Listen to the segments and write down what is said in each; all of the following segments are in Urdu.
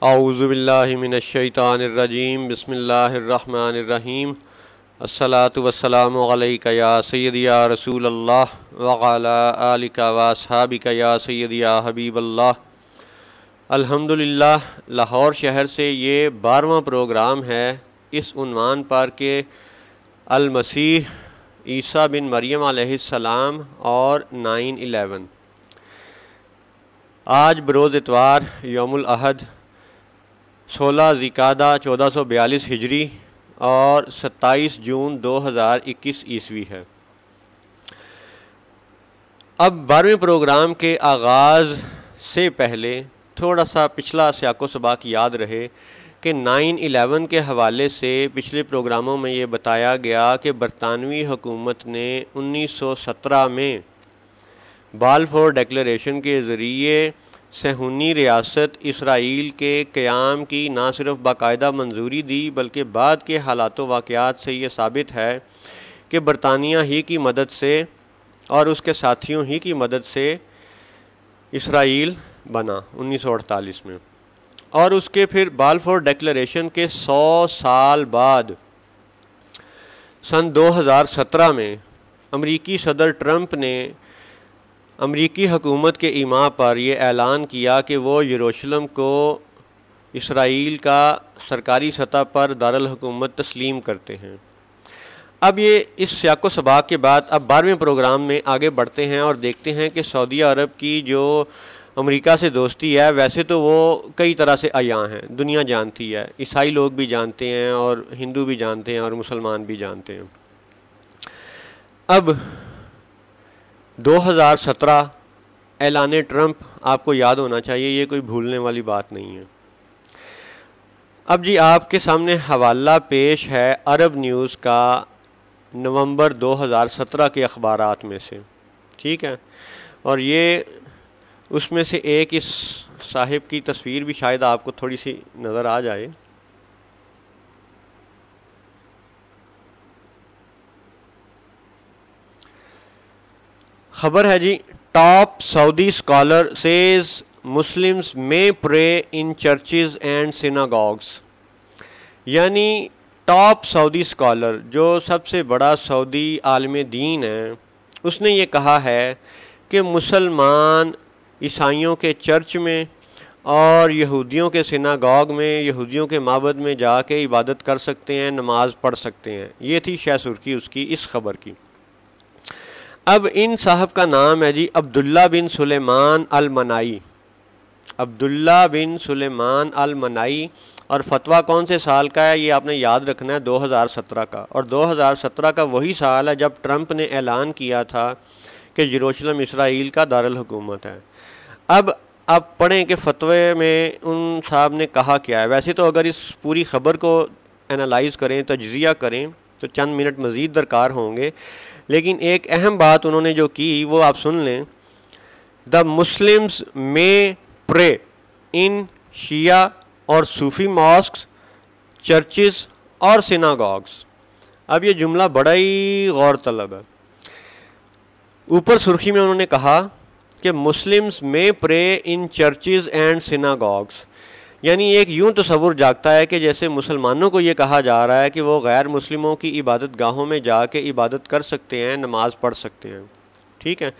اعوذ باللہ من الشیطان الرجیم بسم اللہ الرحمن الرحیم الصلاۃ والسلام علیک یا سیدی یا رسول اللہ وعلی آلک واصحابک یا سیدی یا حبیب اللہ۔ الحمدللہ لاہور شہر سے یہ 12واں پروگرام ہے اس عنوان پر کہ المسیح عیسیٰ بن مریم علیہ السلام اور 9/11۔ آج بروز اتوار یوم الاحد 16 ذی-القعدہ 1442 ہجری اور 27 جون 2021 عیسوی ہے۔ اب 12ویں پروگرام کے آغاز سے پہلے تھوڑا سا پچھلا سیاق و سباق یاد رہے کہ 9/11 کے حوالے سے پچھلے پروگراموں میں یہ بتایا گیا کہ برطانوی حکومت نے 1917 میں بالفور ڈیکلیریشن کے ذریعے صہیونی ریاست اسرائیل کے قیام کی نہ صرف باقاعدہ منظوری دی بلکہ بعد کے حالات و واقعات سے یہ ثابت ہے کہ برطانیہ ہی کی مدد سے اور اس کے ساتھیوں ہی کی مدد سے اسرائیل بنا 1948 میں، اور اس کے پھر بالفور ڈیکلیریشن کے 100 سال بعد سن 2017 میں امریکی صدر ٹرمپ نے امریکی حکومت کے ایما پر یہ اعلان کیا کہ وہ یروشلم کو اسرائیل کا سرکاری سطح پر دارالحکومت تسلیم کرتے ہیں۔ اب یہ اس سیاق و سباق کے بعد اب 12ویں پروگرام میں آگے بڑھتے ہیں اور دیکھتے ہیں کہ سعودیہ عرب کی جو امریکہ سے دوستی ہے ویسے تو وہ کئی طرح سے عیاں ہیں، دنیا جانتی ہے، عیسائی لوگ بھی جانتے ہیں اور ہندو بھی جانتے ہیں اور مسلمان بھی جانتے ہیں۔ اب 2017 اعلان ٹرمپ آپ کو یاد ہونا چاہیے، یہ کوئی بھولنے والی بات نہیں ہے۔ اب جی آپ کے سامنے حوالہ پیش ہے عرب نیوز کا نومبر 2017 کے اخبارات میں سے، ٹھیک ہے، اور یہ اس میں سے ایک اس صاحب کی تصویر بھی شاید آپ کو تھوڑی سی نظر آ جائے۔ خبر ہے جی، ٹاپ سعودی اسکالر سیز مسلمز میں پرے ان چرچز اینڈ سیناگوگز، یعنی ٹاپ سعودی اسکالر جو سب سے بڑا سعودی عالم دین ہے، اس نے یہ کہا ہے کہ مسلمان عیسائیوں کے چرچ میں اور یہودیوں کے سیناگوگ میں، یہودیوں کے معبد میں جا کے عبادت کر سکتے ہیں، نماز پڑھ سکتے ہیں۔ یہ تھی شہ سرخی اس کی اس خبر کی۔ اب ان صاحب کا نام ہے جی عبداللہ بن سلیمان المنائی، عبداللہ بن سلیمان المنائی، اور فتویٰ کون سے سال کا ہے یہ آپ نے یاد رکھنا ہے، 2017 کا، اور 2017 کا وہی سال ہے جب ٹرمپ نے اعلان کیا تھا کہ یروشلم اسرائیل کا دارالحکومت ہے۔ اب آپ پڑھیں کہ فتوے میں ان صاحب نے کہا کیا ہے۔ ویسے تو اگر اس پوری خبر کو انالائز کریں، تجزیہ کریں تو چند منٹ مزید درکار ہوں گے، لیکن ایک اہم بات انہوں نے جو کی وہ آپ سن لیں۔ دا مسلمز میں پرے ان شیعہ اور صوفی ماسکس، چرچز اور سیناگوگس۔ اب یہ جملہ بڑا ہی غور طلب ہے۔ اوپر سرخی میں انہوں نے کہا کہ مسلمز میں پرے ان چرچز اینڈ سیناگوگس، یعنی ایک یوں تصور جاگتا ہے کہ جیسے مسلمانوں کو یہ کہا جا رہا ہے کہ وہ غیر مسلموں کی عبادت گاہوں میں جا کے عبادت کر سکتے ہیں، نماز پڑھ سکتے ہیں، ٹھیک ہے۔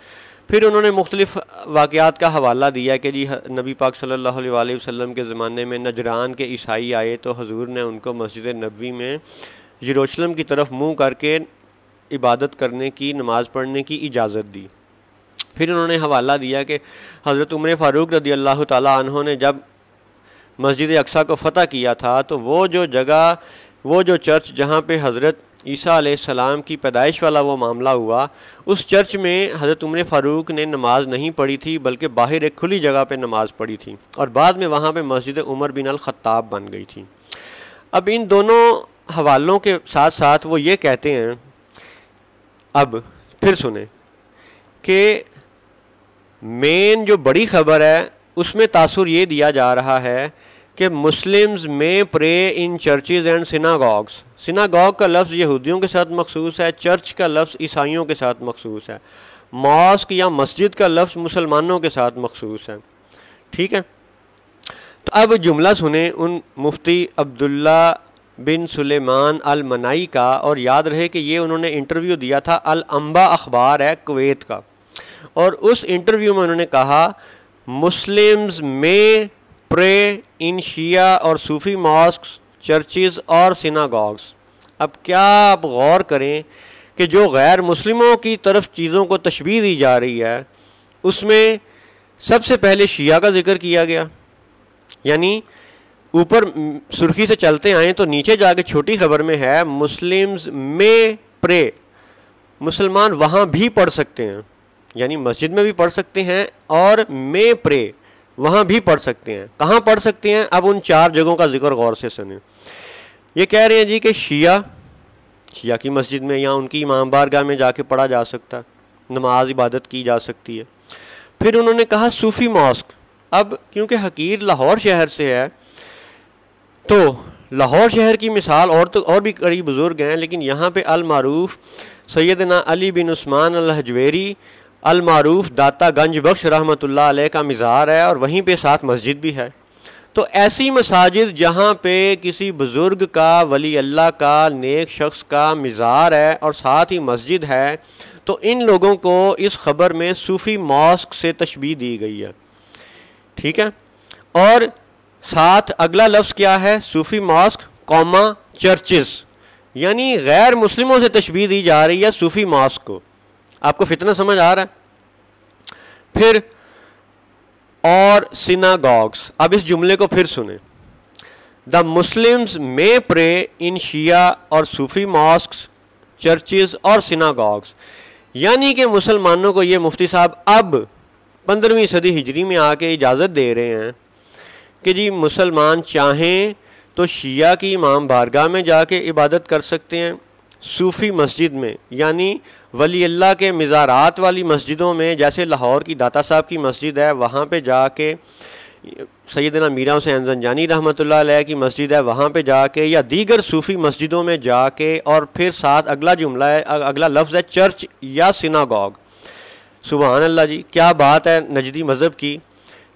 پھر انہوں نے مختلف واقعات کا حوالہ دیا کہ جی نبی پاک صلی اللہ علیہ وآلہ وسلم کے زمانے میں نجران کے عیسائی آئے تو حضور نے ان کو مسجد نبوی میں یروشلم کی طرف منہ کر کے عبادت کرنے کی، نماز پڑھنے کی اجازت دی۔ پھر انہوں نے حوالہ دیا کہ حضرت عمر فاروق رضی اللہ تعالیٰ عنہ نے جب مسجد اقصیٰ کو فتح کیا تھا تو وہ جو جگہ، وہ جو چرچ جہاں پہ حضرت عیسیٰ علیہ السلام کی پیدائش والا وہ معاملہ ہوا، اس چرچ میں حضرت عمر فاروق نے نماز نہیں پڑھی تھی بلکہ باہر ایک کھلی جگہ پہ نماز پڑھی تھی، اور بعد میں وہاں پہ مسجد عمر بن الخطاب بن گئی تھی۔ اب ان دونوں حوالوں کے ساتھ ساتھ وہ یہ کہتے ہیں، اب پھر سنیں کہ مین جو بڑی خبر ہے اس میں تاثر یہ دیا جا رہا ہے کہ مسلمز میں پرے ان چرچز اینڈ سیناگوگس، سیناگوگ کا لفظ یہودیوں کے ساتھ مخصوص ہے، چرچ کا لفظ عیسائیوں کے ساتھ مخصوص ہے، ماسک یا مسجد کا لفظ مسلمانوں کے ساتھ مخصوص ہے، ٹھیک ہے۔ تو اب جملہ سنیں ان مفتی عبداللہ بن سلیمان المنائی کا، اور یاد رہے کہ یہ انہوں نے انٹرویو دیا تھا، الانبا اخبار ہے کویت کا، اور اس انٹرویو میں انہوں نے کہا مسلمز میں پرے ان شیعہ اور صوفی ماسکس، چرچز اور سیناگوگس۔ اب کیا آپ غور کریں کہ جو غیر مسلموں کی طرف چیزوں کو تشبیہ دی جا رہی ہے اس میں سب سے پہلے شیعہ کا ذکر کیا گیا، یعنی اوپر سرخی سے چلتے آئیں تو نیچے جا کے چھوٹی خبر میں ہے مسلمز میں پرے، مسلمان وہاں بھی پڑھ سکتے ہیں، یعنی مسجد میں بھی پڑھ سکتے ہیں، اور میں پرے وہاں بھی پڑھ سکتے ہیں۔ کہاں پڑھ سکتے ہیں؟ اب ان 4 جگہوں کا ذکر غور سے سنیں۔ یہ کہہ رہے ہیں جی کہ شیعہ کی مسجد میں یا ان کی امام بارگاہ میں جا کے پڑھا جا سکتا، نماز عبادت کی جا سکتی ہے۔ پھر انہوں نے کہا صوفی ماسک۔ اب کیونکہ حقیر لاہور شہر سے ہے تو لاہور شہر کی مثال اور بھی کئی بزرگ ہیں، لیکن یہاں پہ المعروف سیدنا علی بن عثمان الحجویری المعروف داتا گنج بخش رحمۃ اللہ علیہ کا مزار ہے، اور وہیں پہ ساتھ مسجد بھی ہے۔ تو ایسی مساجد جہاں پہ کسی بزرگ کا، ولی اللہ کا، نیک شخص کا مزار ہے اور ساتھ ہی مسجد ہے، تو ان لوگوں کو اس خبر میں صوفی ماسک سے تشبیہ دی گئی ہے، ٹھیک ہے۔ اور ساتھ اگلا لفظ کیا ہے؟ صوفی ماسک قوما چرچز، یعنی غیر مسلموں سے تشبیہ دی جا رہی ہے صوفی ماسک کو۔ آپ کو فتنہ سمجھ آ رہا ہے؟ پھر اور سیناگوگس۔ اب اس جملے کو پھر سنیں، دا مسلمز میں پرے ان شیعہ اور صوفی ماسکس، چرچز اور سیناگوگس، یعنی کہ مسلمانوں کو یہ مفتی صاحب اب 15ویں صدی ہجری میں آ کے اجازت دے رہے ہیں کہ جی مسلمان چاہیں تو شیعہ کی امام بارگاہ میں جا کے عبادت کر سکتے ہیں، صوفی مسجد میں یعنی ولی اللہ کے مزارات والی مسجدوں میں، جیسے لاہور کی داتا صاحب کی مسجد ہے وہاں پہ جا کے، سیدنا میرا حسین زنجانی رحمۃ اللہ علیہ کی مسجد ہے وہاں پہ جا کے، یا دیگر صوفی مسجدوں میں جا کے، اور پھر ساتھ اگلا جملہ ہے، اگلا لفظ ہے چرچ یا سیناگوگ۔ سبحان اللہ جی، کیا بات ہے نجدی مذہب کی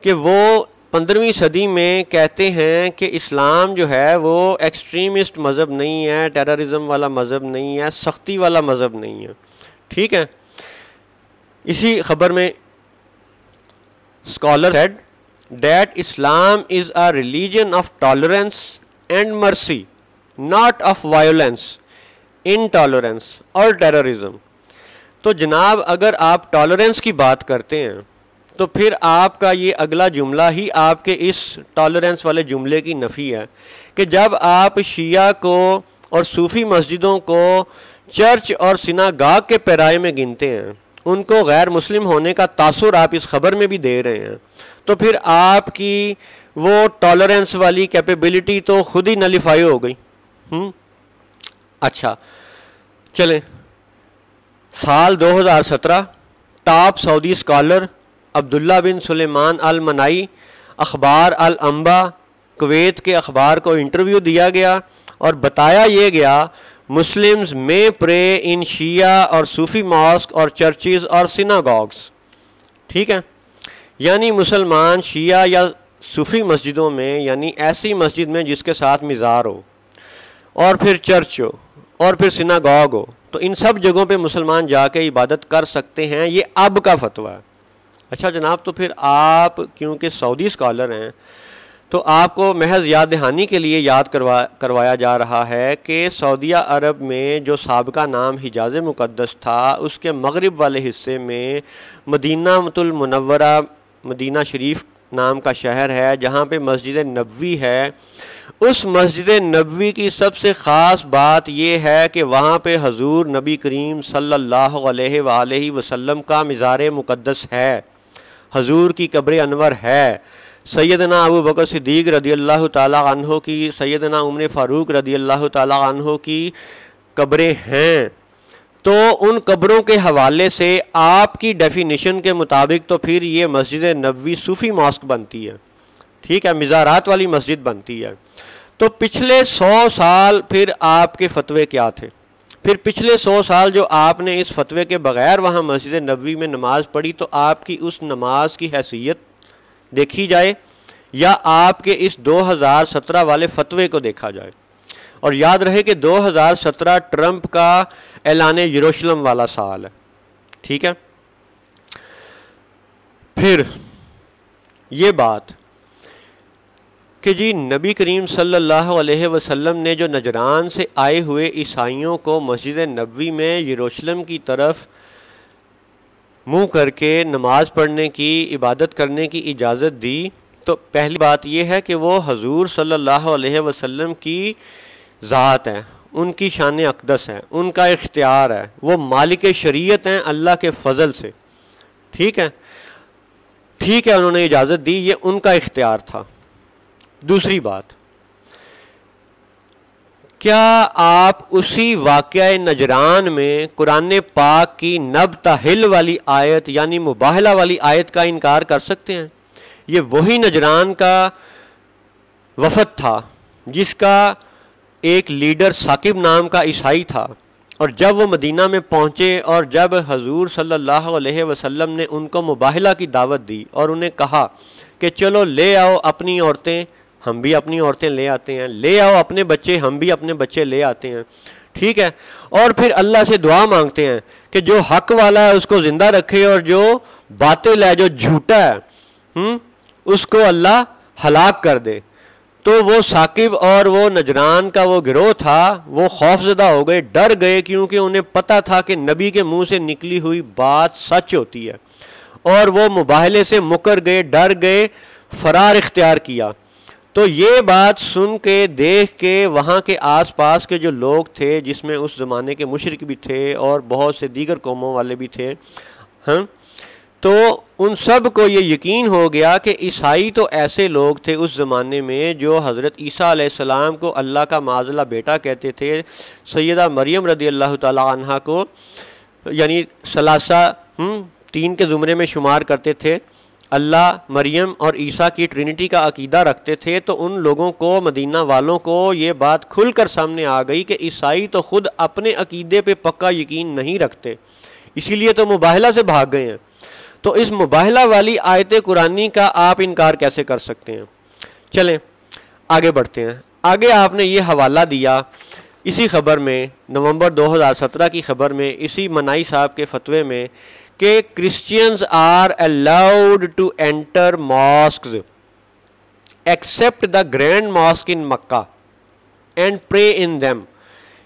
کہ وہ 15ویں صدی میں کہتے ہیں کہ اسلام جو ہے وہ ایکسٹریمسٹ مذہب نہیں ہے، ٹیررزم والا مذہب نہیں ہے، سختی والا مذہب نہیں ہے، ٹھیک ہے۔ اسی خبر میں scholar said that Islam is a religion of tolerance and mercy, not of violence, intolerance اور terrorism۔ تو جناب اگر آپ ٹالرنس کی بات کرتے ہیں تو پھر آپ کا یہ اگلا جملہ ہی آپ کے اس ٹالرنس والے جملے کی نفی ہے کہ جب آپ شیعہ کو اور صوفی مسجدوں کو چرچ اور سیناگاگ کے پیرائے میں گنتے ہیں، ان کو غیر مسلم ہونے کا تاثر آپ اس خبر میں بھی دے رہے ہیں، تو پھر آپ کی وہ ٹالرنس والی کیپیبلٹی تو خود ہی نلیفائی ہو گئی۔ اچھا چلیں، سال 2017 ٹاپ سعودی اسکالر عبداللہ بن سلیمان المنائی اخبار الانبا کویت کے اخبار کو انٹرویو دیا گیا اور بتایا یہ گیا مسلمز میں پرے ان شیعہ اور صوفی ماسک اور چرچز اور سیناگوگس، ٹھیک ہے، یعنی مسلمان شیعہ یا صوفی مسجدوں میں، یعنی ایسی مسجد میں جس کے ساتھ مزار ہو، اور پھر چرچ ہو، اور پھر سیناگوگ ہو، تو ان سب جگہوں پہ مسلمان جا کے عبادت کر سکتے ہیں۔ یہ اب کا فتویٰ ہے۔ اچھا جناب، تو پھر آپ کیونکہ سعودی اسکالر ہیں تو آپ کو محض یاد دہانی کے لیے یاد کروایا جا رہا ہے کہ سعودیہ عرب میں جو سابقہ نام حجاز مقدس تھا، اس کے مغرب والے حصے میں مدینہ المنورہ، مدینہ شریف نام کا شہر ہے جہاں پہ مسجد نبوی ہے۔ اس مسجد نبوی کی سب سے خاص بات یہ ہے کہ وہاں پہ حضور نبی کریم صلی اللہ علیہ وآلہ وسلم کا مزار مقدس ہے، حضور کی قبر انور ہے، سیدنا ابو بکر صدیق رضی اللہ تعالیٰ عنہ کی، سیدنا عمر فاروق رضی اللہ تعالیٰ عنہ کی قبریں ہیں۔ تو ان قبروں کے حوالے سے آپ کی ڈیفینیشن کے مطابق تو پھر یہ مسجد نبوی صوفی ماسک بنتی ہے، ٹھیک ہے، مزارات والی مسجد بنتی ہے۔ تو پچھلے 100 سال پھر آپ کے فتوے کیا تھے؟ پھر پچھلے 100 سال جو آپ نے اس فتوے کے بغیر وہاں مسجد نبوی میں نماز پڑھی، تو آپ کی اس نماز کی حیثیت دیکھی جائے یا آپ کے اس 2017 والے فتوے کو دیکھا جائے. اور یاد رہے کہ 2017 ٹرمپ کا اعلان یروشلم والا سال ہے. ٹھیک ہے. پھر یہ بات کہ جی نبی کریم صلی اللہ علیہ وسلم نے جو نجران سے آئے ہوئے عیسائیوں کو مسجد نبوی میں یروشلم کی طرف منہ کر کے نماز پڑھنے کی، عبادت کرنے کی اجازت دی، تو پہلی بات یہ ہے کہ وہ حضور صلی اللہ علیہ وسلم کی ذات ہے، ان کی شان اقدس ہے، ان کا اختیار ہے، وہ مالک شریعت ہیں اللہ کے فضل سے. ٹھیک ہے، ٹھیک ہے، انہوں نے اجازت دی، یہ ان کا اختیار تھا. دوسری بات، کیا آپ اسی واقعہ نجران میں قرآن پاک کی نبتہل والی آیت یعنی مباہلہ والی آیت کا انکار کر سکتے ہیں؟ یہ وہی نجران کا وفد تھا جس کا ایک لیڈر ثاقب نام کا عیسائی تھا، اور جب وہ مدینہ میں پہنچے اور جب حضور صلی اللہ علیہ وسلم نے ان کو مباہلہ کی دعوت دی اور انہیں کہا کہ چلو لے آؤ اپنی عورتیں، ہم بھی اپنی عورتیں لے آتے ہیں، لے آؤ اپنے بچے، ہم بھی اپنے بچے لے آتے ہیں. ٹھیک ہے. اور پھر اللہ سے دعا مانگتے ہیں کہ جو حق والا ہے اس کو زندہ رکھے اور جو باطل ہے، جو جھوٹا ہے، اس کو اللہ ہلاک کر دے. تو وہ ثاقب اور وہ نجران کا وہ گروہ تھا، وہ خوف زدہ ہو گئے، ڈر گئے، کیونکہ انہیں پتہ تھا کہ نبی کے منہ سے نکلی ہوئی بات سچ ہوتی ہے، اور وہ مباہلے سے مکر گئے، ڈر گئے، فرار اختیار کیا. تو یہ بات سن کے، دیکھ کے، وہاں کے آس پاس کے جو لوگ تھے، جس میں اس زمانے کے مشرک بھی تھے اور بہت سے دیگر قوموں والے بھی تھے، تو ان سب کو یہ یقین ہو گیا کہ عیسائی تو ایسے لوگ تھے اس زمانے میں جو حضرت عیسیٰ علیہ السلام کو اللہ کا معاذ اللہ بیٹا کہتے تھے، سیدہ مریم رضی اللہ تعالی عنہا کو یعنی ثلاثہ تین کے زمرے میں شمار کرتے تھے، اللہ، مریم اور عیسیٰ کی ٹرینٹی کا عقیدہ رکھتے تھے. تو ان لوگوں کو، مدینہ والوں کو یہ بات کھل کر سامنے آ گئی کہ عیسائی تو خود اپنے عقیدے پہ پکا یقین نہیں رکھتے، اسی لیے تو مباہلہ سے بھاگ گئے ہیں. تو اس مباہلہ والی آیت قرآنی کا آپ انکار کیسے کر سکتے ہیں؟ چلیں آگے بڑھتے ہیں. آگے آپ نے یہ حوالہ دیا اسی خبر میں، نومبر 2017 کی خبر میں، اسی منائی صاحب کے فتوے میں، کہ Christians are allowed to enter mosques except the grand mosque in Mecca and pray in them.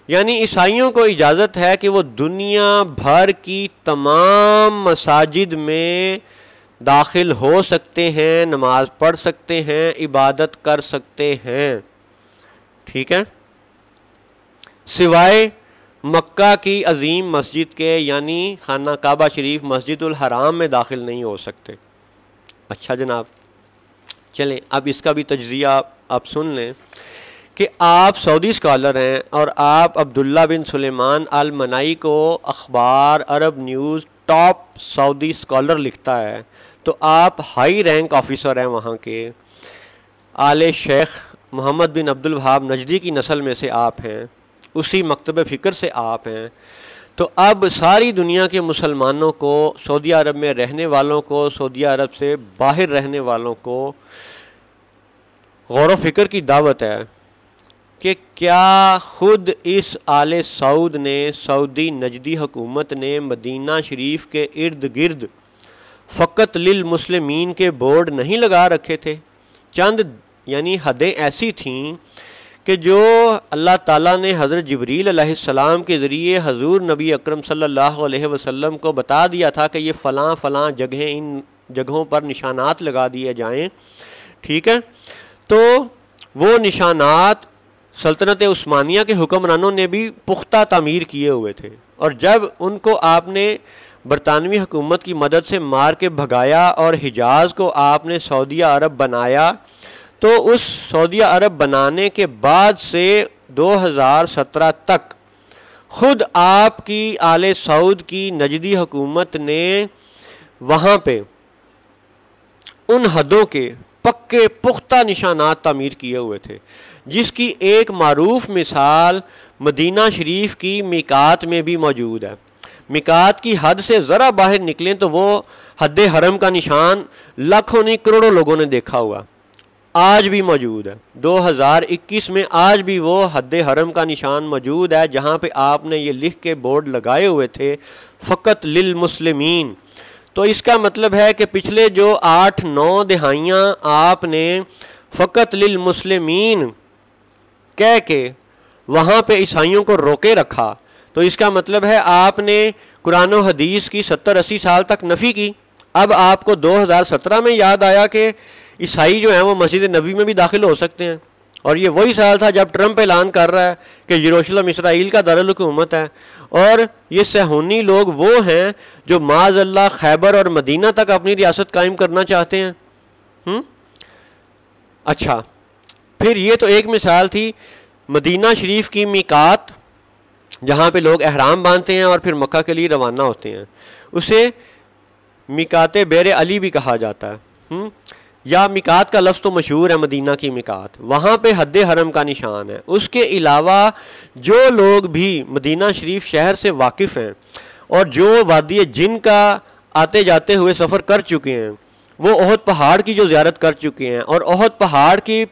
یعنی عیسائیوں کو اجازت ہے کہ وہ دنیا بھر کی تمام مساجد میں داخل ہو سکتے ہیں، نماز پڑھ سکتے ہیں، عبادت کر سکتے ہیں. ٹھیک ہے، سوائے مکہ کی عظیم مسجد کے یعنی خانہ کعبہ شریف، مسجد الحرام میں داخل نہیں ہو سکتے. اچھا جناب، چلیں اب اس کا بھی تجزیہ آپ سن لیں کہ آپ سعودی اسکالر ہیں اور آپ عبداللہ بن سلیمان المنائی کو اخبار عرب نیوز ٹاپ سعودی اسکالر لکھتا ہے، تو آپ ہائی رینک آفیسر ہیں وہاں کے، آل شیخ محمد بن عبد الوہاب نجدی کی نسل میں سے آپ ہیں، اسی مکتب فکر سے آپ ہیں. تو اب ساری دنیا کے مسلمانوں کو، سعودی عرب میں رہنے والوں کو، سعودی عرب سے باہر رہنے والوں کو غور و فکر کی دعوت ہے کہ کیا خود اس آل سعود نے، سعودی نجدی حکومت نے مدینہ شریف کے ارد گرد فقط للمسلمین کے بورڈ نہیں لگا رکھے تھے؟ چند یعنی حدیں ایسی تھیں کہ جو اللہ تعالیٰ نے حضرت جبریل علیہ السلام کے ذریعے حضور نبی اکرم صلی اللہ علیہ وسلم کو بتا دیا تھا کہ یہ فلاں فلاں جگہیں، ان جگہوں پر نشانات لگا دیے جائیں. ٹھیک ہے، تو وہ نشانات سلطنت عثمانیہ کے حکمرانوں نے بھی پختہ تعمیر کیے ہوئے تھے، اور جب ان کو آپ نے برطانوی حکومت کی مدد سے مار کے بھگایا اور حجاز کو آپ نے سعودیہ عرب بنایا، تو اس سعودیہ عرب بنانے کے بعد سے 2017 تک خود آپ کی آل سعود کی نجدی حکومت نے وہاں پہ ان حدوں کے پکے پختہ نشانات تعمیر کیے ہوئے تھے، جس کی ایک معروف مثال مدینہ شریف کی میقات میں بھی موجود ہے. میقات کی حد سے ذرا باہر نکلیں تو وہ حد حرم کا نشان لاکھوں نہیں کروڑوں لوگوں نے دیکھا ہوا. آج بھی موجود ہے، 2021 میں آج بھی وہ حد حرم کا نشان موجود ہے جہاں پہ آپ نے یہ لکھ کے بورڈ لگائے ہوئے تھے فقط للمسلمین۔ تو اس کا مطلب ہے کہ پچھلے جو 8-9 دہائیاں آپ نے فقط للمسلمین کہہ کے وہاں پہ عیسائیوں کو روکے رکھا، تو اس کا مطلب ہے آپ نے قرآن و حدیث کی 70-80 سال تک نفی کی۔ اب آپ کو 2017 میں یاد آیا کہ عیسائی جو ہیں وہ مسجد نبی میں بھی داخل ہو سکتے ہیں، اور یہ وہی سال تھا جب ٹرمپ اعلان کر رہا ہے کہ یروشلم اسرائیل کا دارالحکومت ہے، اور یہ صہیونی لوگ وہ ہیں جو معاذ اللہ خیبر اور مدینہ تک اپنی ریاست قائم کرنا چاہتے ہیں۔ اچھا، پھر یہ تو ایک مثال تھی مدینہ شریف کی میقات، جہاں پہ لوگ احرام باندھتے ہیں اور پھر مکہ کے لیے روانہ ہوتے ہیں، اسے میقات بیر علی بھی کہا جاتا ہے، یا میقات کا لفظ تو مشہور ہے، مدینہ کی میقات، وہاں پہ حد حرم کا نشان ہے۔ اس کے علاوہ جو لوگ بھی مدینہ شریف شہر سے واقف ہیں اور جو وادی جن کا آتے جاتے ہوئے سفر کر چکے ہیں، وہ احد پہاڑ کی جو زیارت کر چکے ہیں، اور احد پہاڑ کی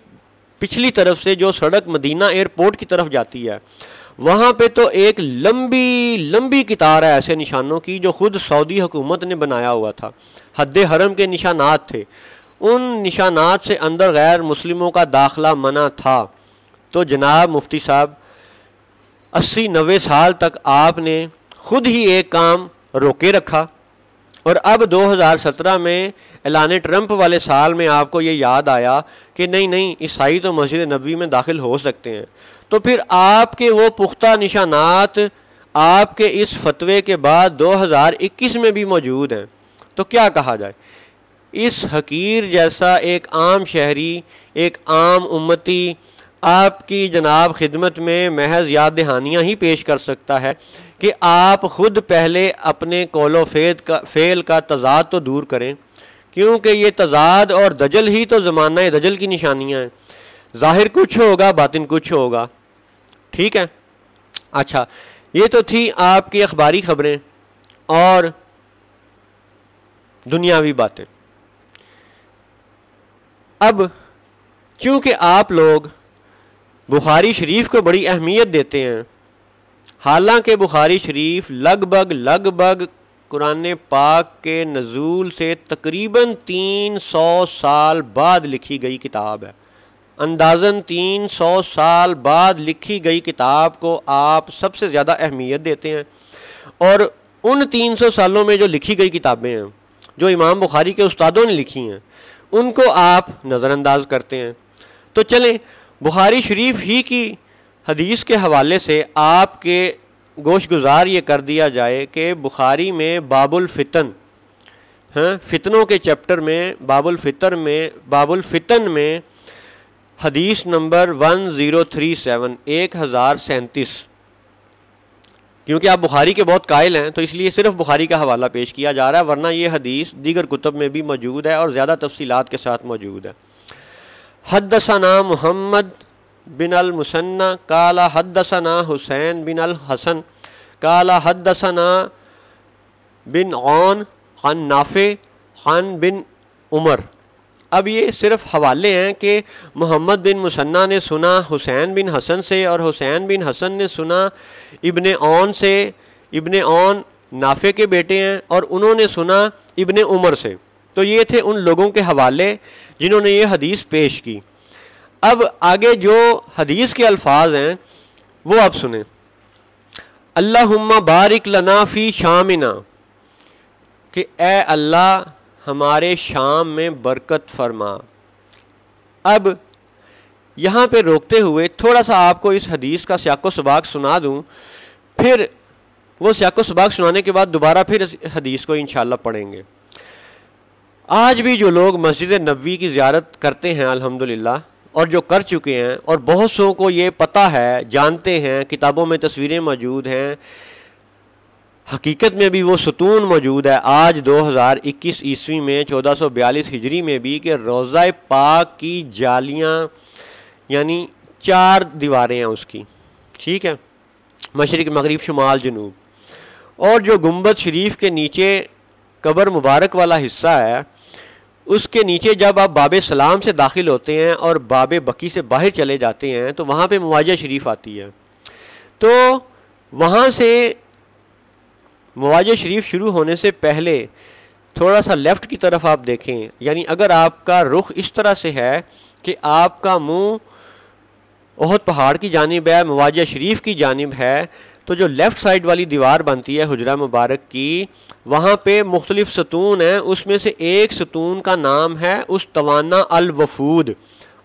پچھلی طرف سے جو سڑک مدینہ ایئرپورٹ کی طرف جاتی ہے، وہاں پہ تو ایک لمبی لمبی قطار ہے ایسے نشانوں کی جو خود سعودی حکومت نے بنایا ہوا تھا، حد حرم کے نشانات تھے، ان نشانات سے اندر غیر مسلموں کا داخلہ منع تھا۔ تو جناب مفتی صاحب 80-90 سال تک آپ نے خود ہی ایک کام روکے رکھا، اور اب 2017 میں اعلان ٹرمپ والے سال میں آپ کو یہ یاد آیا کہ نہیں عیسائی تو مسجد نبوی میں داخل ہو سکتے ہیں، تو پھر آپ کے وہ پختہ نشانات آپ کے اس فتوے کے بعد 2021 میں بھی موجود ہیں، تو کیا کہا جائے؟ اس حقیر جیسا ایک عام شہری، ایک عام امتی آپ کی جناب خدمت میں محض یاد دہانیاں ہی پیش کر سکتا ہے کہ آپ خود پہلے اپنے قول و فعل کا تضاد تو دور کریں، کیونکہ یہ تضاد اور دجل ہی تو زمانہ دجل کی نشانیاں ہیں، ظاہر کچھ ہوگا باطن کچھ ہوگا، ٹھیک ہے۔ اچھا، یہ تو تھی آپ کی اخباری خبریں اور دنیاوی باتیں۔ اب چونکہ آپ لوگ بخاری شریف کو بڑی اہمیت دیتے ہیں، حالانکہ بخاری شریف لگ بھگ قرآن پاک کے نزول سے تقریباً 300 سال بعد لکھی گئی کتاب ہے، اندازاً 300 سال بعد لکھی گئی کتاب کو آپ سب سے زیادہ اہمیت دیتے ہیں، اور ان 300 سالوں میں جو لکھی گئی کتابیں ہیں جو امام بخاری کے استادوں نے لکھی ہیں ان کو آپ نظر انداز کرتے ہیں۔ تو چلیں بخاری شریف ہی کی حدیث کے حوالے سے آپ کے گوش گزار یہ کر دیا جائے کہ بخاری میں باب الفتن، فتنوں کے چیپٹر میں باب الفتن میں حدیث نمبر 1037 1037، کیونکہ آپ بخاری کے بہت قائل ہیں تو اس لیے صرف بخاری کا حوالہ پیش کیا جا رہا ہے، ورنہ یہ حدیث دیگر کتب میں بھی موجود ہے اور زیادہ تفصیلات کے ساتھ موجود ہے۔ حدثنا محمد بن المثنى قال حدثنا حسین بن الحسن قال حدثنا بن عون عن نافع عن بن عمر۔ اب یہ صرف حوالے ہیں کہ محمد بن مثنى نے سنا حسین بن حسن سے، اور حسین بن حسن نے سنا ابن عون سے، ابن عون نافع کے بیٹے ہیں، اور انہوں نے سنا ابن عمر سے۔ تو یہ تھے ان لوگوں کے حوالے جنہوں نے یہ حدیث پیش کی۔ اب آگے جو حدیث کے الفاظ ہیں وہ آپ سنیں۔ اللہم بارک لنا فی شامنا، کہ اے اللہ ہمارے شام میں برکت فرما۔ اب یہاں پہ روکتے ہوئے تھوڑا سا آپ کو اس حدیث کا سیاق و سباق سنا دوں، پھر وہ سیاق و سباق سنانے کے بعد دوبارہ پھر اس حدیث کو انشاءاللہ پڑھیں گے۔ آج بھی جو لوگ مسجد نبوی کی زیارت کرتے ہیں الحمدللہ، اور جو کر چکے ہیں، اور بہت سو کو یہ پتہ ہے، جانتے ہیں، کتابوں میں تصویریں موجود ہیں، حقیقت میں بھی وہ ستون موجود ہے آج 2021 عیسوی میں 1442 ہجری میں بھی، کہ روضہ پاک کی جالیاں یعنی 4 دیواریں ہیں اس کی، ٹھیک ہے، مشرق مغرب شمال جنوب، اور جو گنبد شریف کے نیچے قبر مبارک والا حصہ ہے اس کے نیچے جب آپ باب سلام سے داخل ہوتے ہیں اور باب بقی سے باہر چلے جاتے ہیں تو وہاں پہ مواجہ شریف آتی ہے. تو وہاں سے مواجہ شریف شروع ہونے سے پہلے تھوڑا سا لیفٹ کی طرف آپ دیکھیں، یعنی اگر آپ کا رخ اس طرح سے ہے کہ آپ کا منہ احد پہاڑ کی جانب ہے، مواجہ شریف کی جانب ہے، تو جو لیفٹ سائیڈ والی دیوار بنتی ہے حجرہ مبارک کی، وہاں پہ مختلف ستون ہیں. اس میں سے ایک ستون کا نام ہے استوانا الوفود،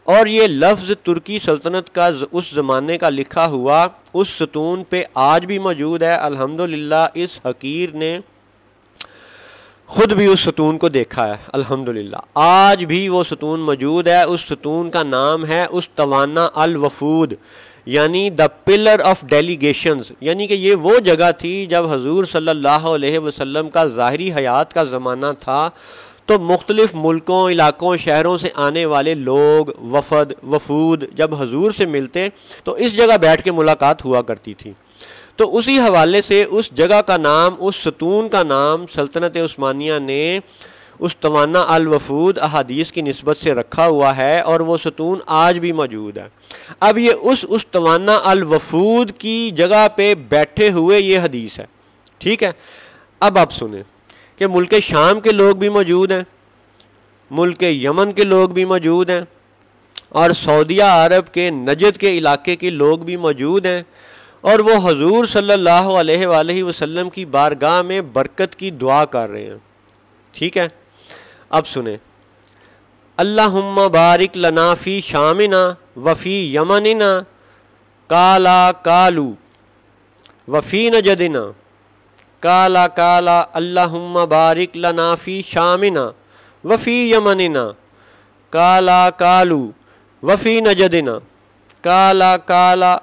اور یہ لفظ ترکی سلطنت کا اس زمانے کا لکھا ہوا اس ستون پہ آج بھی موجود ہے. الحمدللہ اس حقیر نے خود بھی اس ستون کو دیکھا ہے. الحمدللہ آج بھی وہ ستون موجود ہے. اس ستون کا نام ہے استوانا الوفود، یعنی دا پلر آف ڈیلیگیشنز، یعنی کہ یہ وہ جگہ تھی جب حضور صلی اللہ علیہ وسلم کا ظاہری حیات کا زمانہ تھا تو مختلف ملکوں، علاقوں، شہروں سے آنے والے لوگ، وفد، وفود جب حضور سے ملتے تو اس جگہ بیٹھ کے ملاقات ہوا کرتی تھی. تو اسی حوالے سے اس جگہ کا نام، اس ستون کا نام سلطنت عثمانیہ نے استوانا الوفود احادیث کی نسبت سے رکھا ہوا ہے، اور وہ ستون آج بھی موجود ہے. اب یہ اس استوانا الوفود کی جگہ پہ بیٹھے ہوئے یہ حدیث ہے. ٹھیک ہے، اب آپ سنیں کہ ملک شام کے لوگ بھی موجود ہیں، ملک یمن کے لوگ بھی موجود ہیں، اور سعودیہ عرب کے نجد کے علاقے کے لوگ بھی موجود ہیں، اور وہ حضور صلی اللہ علیہ وآلہ وسلم کی بارگاہ میں برکت کی دعا کر رہے ہیں. ٹھیک ہے، اب سنیں، اللہم بارک لنا فی شامنا وفی یمننا کالا کالو وفی نجدنا کالا کالا اللہم بارک لنا فی شامنا وفی یمننا کالا کالو وفی نجدنا کالا کالا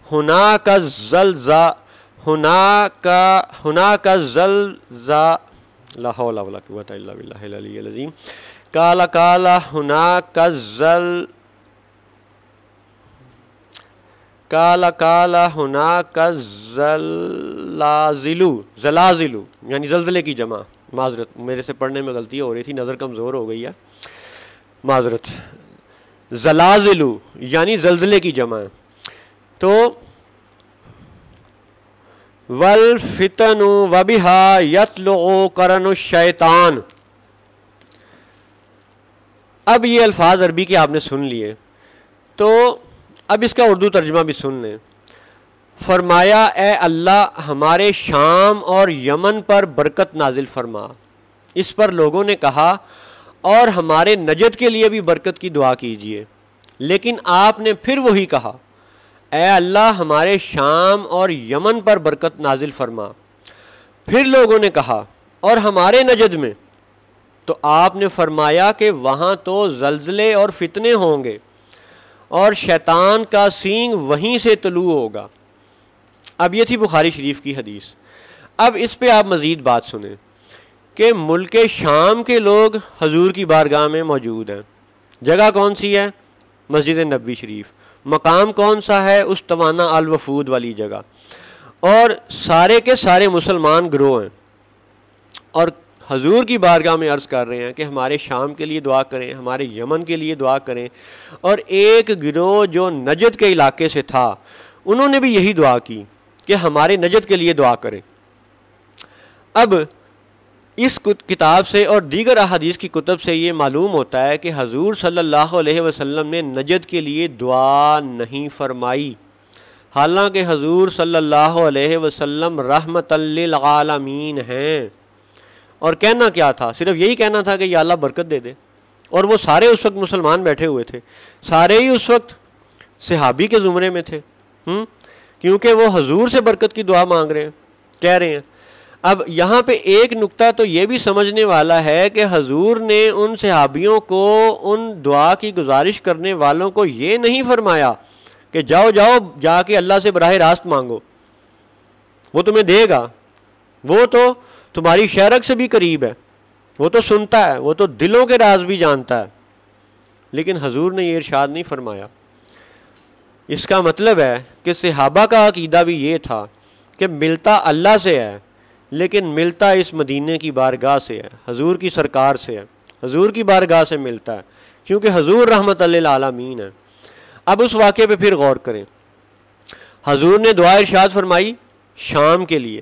ہناک الزلزا ہناک الزلزا لا حول ولا قوة الا باللہ العلی العظیم کالا کالا ہناک الزل کالا کالا ہناک الزلازلو زلازلو یعنی زلزلے کی جمع. معذرت، میرے سے پڑھنے میں غلطی ہو رہی تھی، نظر کمزور ہو گئی ہے، معذرت. زلازلو یعنی زلزلے کی جمع ہے. تو والفتن وبہا یطلع قرن الشیطان. اب یہ الفاظ عربی کے آپ نے سن لیے، تو اب اس کا اردو ترجمہ بھی سن لیں. فرمایا اے اللہ ہمارے شام اور یمن پر برکت نازل فرما. اس پر لوگوں نے کہا اور ہمارے نجد کے لیے بھی برکت کی دعا کیجیے، لیکن آپ نے پھر وہی کہا اے اللہ ہمارے شام اور یمن پر برکت نازل فرما. پھر لوگوں نے کہا اور ہمارے نجد میں، تو آپ نے فرمایا کہ وہاں تو زلزلے اور فتنے ہوں گے اور شیطان کا سینگ وہیں سے طلوع ہوگا. اب یہ تھی بخاری شریف کی حدیث. اب اس پہ آپ مزید بات سنیں کہ ملک شام کے لوگ حضور کی بارگاہ میں موجود ہیں. جگہ کون سی ہے؟ مسجد نبوی شریف. مقام کون سا ہے؟ استوانا الوفود والی جگہ. اور سارے کے سارے مسلمان گروہ ہیں اور حضور کی بارگاہ میں عرض کر رہے ہیں کہ ہمارے شام کے لیے دعا کریں، ہمارے یمن کے لیے دعا کریں. اور ایک گروہ جو نجد کے علاقے سے تھا انہوں نے بھی یہی دعا کی کہ ہمارے نجد کے لیے دعا کریں. اب اس کتاب سے اور دیگر احادیث کی کتب سے یہ معلوم ہوتا ہے کہ حضور صلی اللہ علیہ وسلم نے نجد کے لیے دعا نہیں فرمائی، حالانکہ حضور صلی اللہ علیہ وسلم رحمت للعالمین ہیں. اور کہنا کیا تھا؟ صرف یہی کہنا تھا کہ یا اللہ برکت دے دے. اور وہ سارے اس وقت مسلمان بیٹھے ہوئے تھے، سارے ہی اس وقت صحابی کے زمرے میں تھے، کیونکہ وہ حضور سے برکت کی دعا مانگ رہے ہیں، کہہ رہے ہیں. اب یہاں پہ ایک نقطہ تو یہ بھی سمجھنے والا ہے کہ حضور نے ان صحابیوں کو، ان دعا کی گزارش کرنے والوں کو یہ نہیں فرمایا کہ جاؤ جا کے اللہ سے براہ راست مانگو، وہ تمہیں دے گا، وہ تو تمہاری شرک سے بھی قریب ہے، وہ تو سنتا ہے، وہ تو دلوں کے راز بھی جانتا ہے. لیکن حضور نے یہ ارشاد نہیں فرمایا. اس کا مطلب ہے کہ صحابہ کا عقیدہ بھی یہ تھا کہ ملتا اللہ سے ہے، لیکن ملتا اس مدینے کی بارگاہ سے ہے، حضور کی سرکار سے ہے، حضور کی بارگاہ سے ملتا ہے، کیونکہ حضور رحمت للعالمین ہے۔ اب اس واقعے پہ پھر غور کریں۔ حضور نے دعا ارشاد فرمائی شام کے لیے،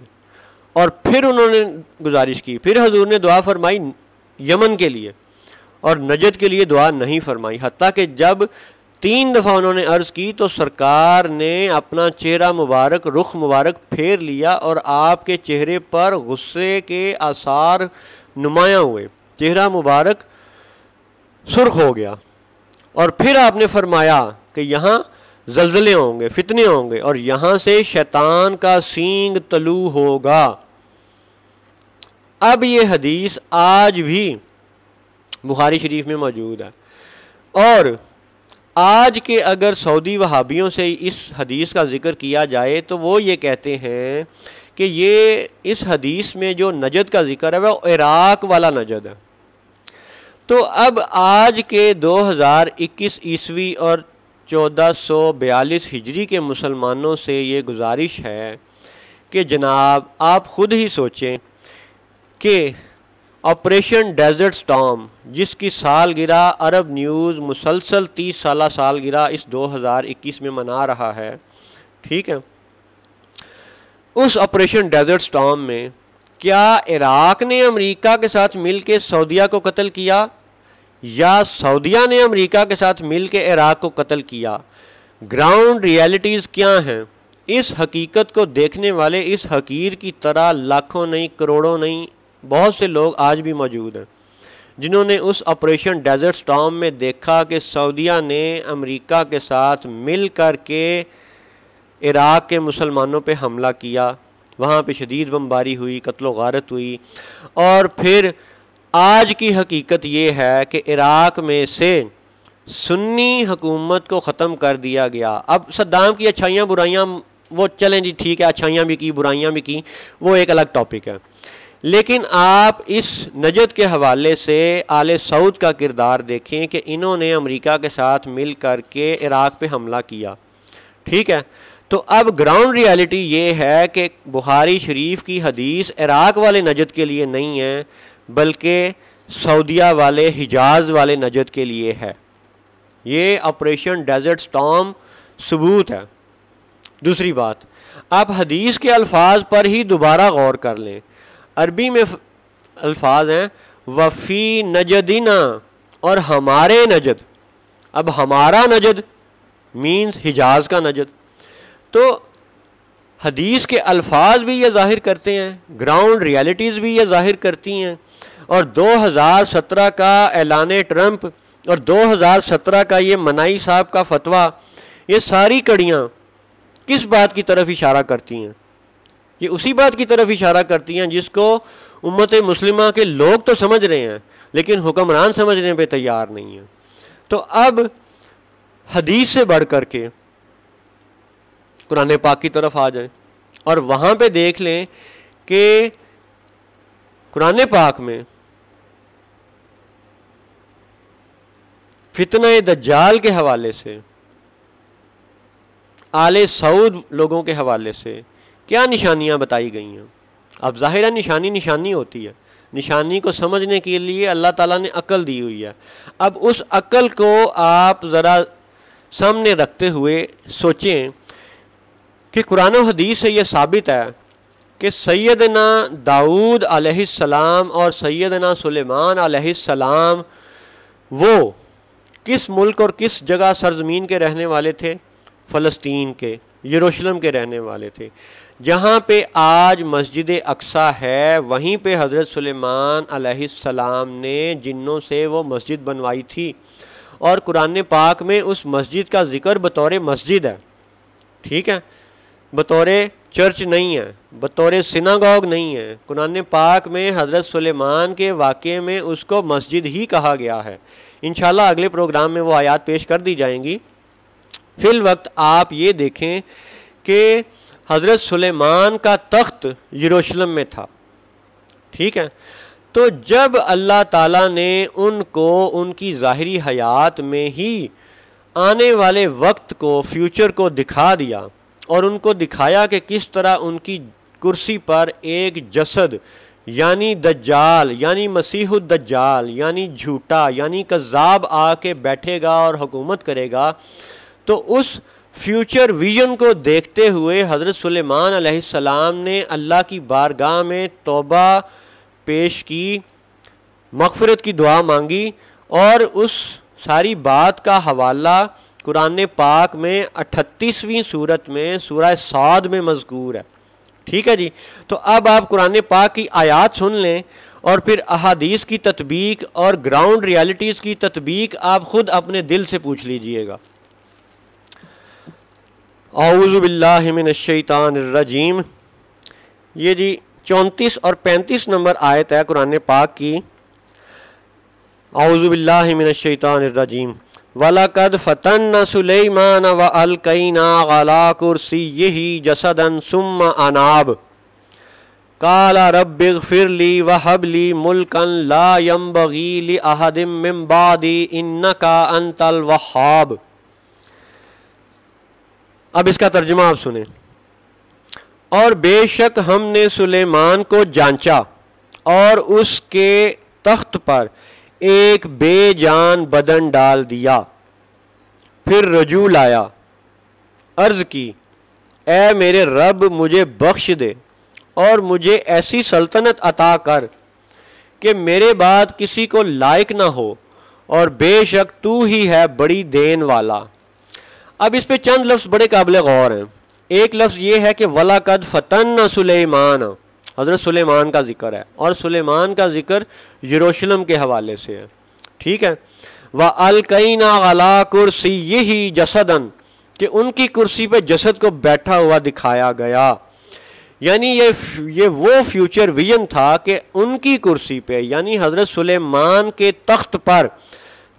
اور پھر انہوں نے گزارش کی، پھر حضور نے دعا فرمائی یمن کے لیے، اور نجد کے لیے دعا نہیں فرمائی، حتیٰ کہ جب 3 دفعہ انہوں نے عرض کی تو سرکار نے اپنا چہرہ مبارک، رخ مبارک پھیر لیا، اور آپ کے چہرے پر غصے کے آثار نمایاں ہوئے، چہرہ مبارک سرخ ہو گیا، اور پھر آپ نے فرمایا کہ یہاں زلزلے ہوں گے، فتنے ہوں گے، اور یہاں سے شیطان کا سینگ طلوع ہوگا۔ اب یہ حدیث آج بھی بخاری شریف میں موجود ہے، اور آج کے اگر سعودی وہابیوں سے اس حدیث کا ذکر کیا جائے تو وہ یہ کہتے ہیں کہ یہ اس حدیث میں جو نجد کا ذکر ہے وہ عراق والا نجد ہے۔ تو اب آج کے 2021 عیسوی اور 1442 ہجری کے مسلمانوں سے یہ گزارش ہے کہ جناب آپ خود ہی سوچیں کہ آپریشن ڈیزرٹ سٹارم، جس کی سالگرہ عرب نیوز مسلسل 30 سالہ سالگرہ اس 2021 میں منا رہا ہے، ٹھیک ہے، اس آپریشن ڈیزرٹ سٹارم میں کیا عراق نے امریکہ کے ساتھ مل کے سعودیہ کو قتل کیا، یا سعودیہ نے امریکہ کے ساتھ مل کے عراق کو قتل کیا؟ گراؤنڈ ریالٹیز کیا ہیں؟ اس حقیقت کو دیکھنے والے اس حقیر کی طرح لاکھوں نہیں، کروڑوں نہیں، بہت سے لوگ آج بھی موجود ہیں جنہوں نے اس آپریشن ڈیزرٹ سٹارم میں دیکھا کہ سعودیہ نے امریکہ کے ساتھ مل کر کے عراق کے مسلمانوں پہ حملہ کیا، وہاں پہ شدید بمباری ہوئی، قتل و غارت ہوئی، اور پھر آج کی حقیقت یہ ہے کہ عراق میں سے سنی حکومت کو ختم کر دیا گیا۔ اب صدام کی اچھائیاں برائیاں وہ چلیں جی ٹھیک ہے، اچھائیاں بھی کی برائیاں بھی کی، وہ ایک الگ ٹاپک ہے، لیکن آپ اس نجد کے حوالے سے آل سعود کا کردار دیکھیں کہ انہوں نے امریکہ کے ساتھ مل کر کے عراق پہ حملہ کیا، ٹھیک ہے۔ تو اب گراؤنڈ ریالٹی یہ ہے کہ بخاری شریف کی حدیث عراق والے نجد کے لیے نہیں ہے، بلکہ سعودیہ والے، حجاز والے نجد کے لیے ہے۔ یہ آپریشن ڈیزرٹ سٹارم ثبوت ہے۔ دوسری بات، آپ حدیث کے الفاظ پر ہی دوبارہ غور کر لیں۔ عربی میں الفاظ ہیں وفی نجدنا، اور ہمارے نجد۔ اب ہمارا نجد مینز حجاز کا نجد۔ تو حدیث کے الفاظ بھی یہ ظاہر کرتے ہیں، گراؤنڈ ریالٹیز بھی یہ ظاہر کرتی ہیں، اور 2017 کا اعلان ٹرمپ اور 2017 کا یہ منائی صاحب کا فتویٰ، یہ ساری کڑیاں کس بات کی طرف اشارہ کرتی ہیں؟ یہ اسی بات کی طرف اشارہ کرتی ہیں جس کو امت مسلمہ کے لوگ تو سمجھ رہے ہیں لیکن حکمران سمجھنے پہ تیار نہیں ہیں۔ تو اب حدیث سے بڑھ کر کے قرآن پاک کی طرف آ جائیں اور وہاں پہ دیکھ لیں کہ قرآن پاک میں فتنہ دجال کے حوالے سے، آل سعود لوگوں کے حوالے سے کیا نشانیاں بتائی گئی ہیں۔ اب ظاہرہ نشانی نشانی ہوتی ہے، نشانی کو سمجھنے کے لیے اللہ تعالیٰ نے عقل دی ہوئی ہے۔ اب اس عقل کو آپ ذرا سامنے رکھتے ہوئے سوچیں کہ قرآن و حدیث سے یہ ثابت ہے کہ سیدنا داؤد علیہ السلام اور سیدنا سلیمان علیہ السلام وہ کس ملک اور کس جگہ سرزمین کے رہنے والے تھے؟ فلسطین کے، یروشلم کے رہنے والے تھے۔ جہاں پہ آج مسجد اقصیٰ ہے وہیں پہ حضرت سلیمان علیہ السلام نے جنوں سے وہ مسجد بنوائی تھی، اور قرآن پاک میں اس مسجد کا ذکر بطور مسجد ہے، ٹھیک ہے، بطور چرچ نہیں ہے، بطور سیناگوگ نہیں ہے۔ قرآن پاک میں حضرت سلیمان کے واقعے میں اس کو مسجد ہی کہا گیا ہے۔ انشاءاللہ اگلے پروگرام میں وہ آیات پیش کر دی جائیں گی۔ فی الوقت آپ یہ دیکھیں کہ حضرت سلیمان کا تخت یروشلم میں تھا، ٹھیک ہے۔ تو جب اللہ تعالیٰ نے ان کو ان کی ظاہری حیات میں ہی آنے والے وقت کو، فیوچر کو دکھا دیا، اور ان کو دکھایا کہ کس طرح ان کی کرسی پر ایک جسد یعنی دجال، یعنی مسیح الدجال، یعنی جھوٹا، یعنی کذاب آ کے بیٹھے گا اور حکومت کرے گا، تو اس فیوچر ویژن کو دیکھتے ہوئے حضرت سلیمان علیہ السلام نے اللہ کی بارگاہ میں توبہ پیش کی، مغفرت کی دعا مانگی، اور اس ساری بات کا حوالہ قرآن پاک میں 38ویں سورت میں سورہ صاد میں مذکور ہے۔ ٹھیک ہے جی، تو اب آپ قرآن پاک کی آیات سن لیں اور پھر احادیث کی تطبیق اور گراؤنڈ ریالٹیز کی تطبیق آپ خود اپنے دل سے پوچھ لیجئے گا۔ اعوذ باللہ من الشیطان الرجیم، یہ جی 34 اور 35 نمبر آیت ہے قرآن پاک کی۔ اعوذ باللہ من الشیطان الرجیم، وَلَقَدْ فَتَنَّا سُلَيْمَانَ وَأَلْقَيْنَا عَلَىٰ كُرْسِيِّهِ جَسَدًا ثُمَّ أَنَابَ قَالَ رَبِّ اغْفِرْ لِي وَهَبْ لِي مُلْكًا لَا يَنبَغِي لِأَحَدٍ مِّن بَعْدِي إِنَّكَ أَنتَ الْوَهَّابُ۔ اب اس کا ترجمہ آپ سنیں۔ اور بے شک ہم نے سلیمان کو جانچا اور اس کے تخت پر ایک بے جان بدن ڈال دیا، پھر رجوع لایا، عرض کی اے میرے رب مجھے بخش دے اور مجھے ایسی سلطنت عطا کر کہ میرے بعد کسی کو لائق نہ ہو، اور بے شک تو ہی ہے بڑی دین والا۔ اب اس پہ چند لفظ بڑے قابل غور ہیں۔ ایک لفظ یہ ہے کہ وَلَقَدْ فَتَنَّا سُلَيْمَانَ، حضرت سلیمان کا ذکر ہے، اور سلیمان کا ذکر یروشلم کے حوالے سے ہے۔ ٹھیک ہے، وَأَلْقَيْنَا عَلَىٰ كُرْسِيِّهِ جَسَدًا، کہ ان کی کرسی پہ جسد کو بیٹھا ہوا دکھایا گیا۔ یعنی یہ وہ فیوچر ویژن تھا کہ ان کی کرسی پہ یعنی حضرت سلیمان کے تخت پر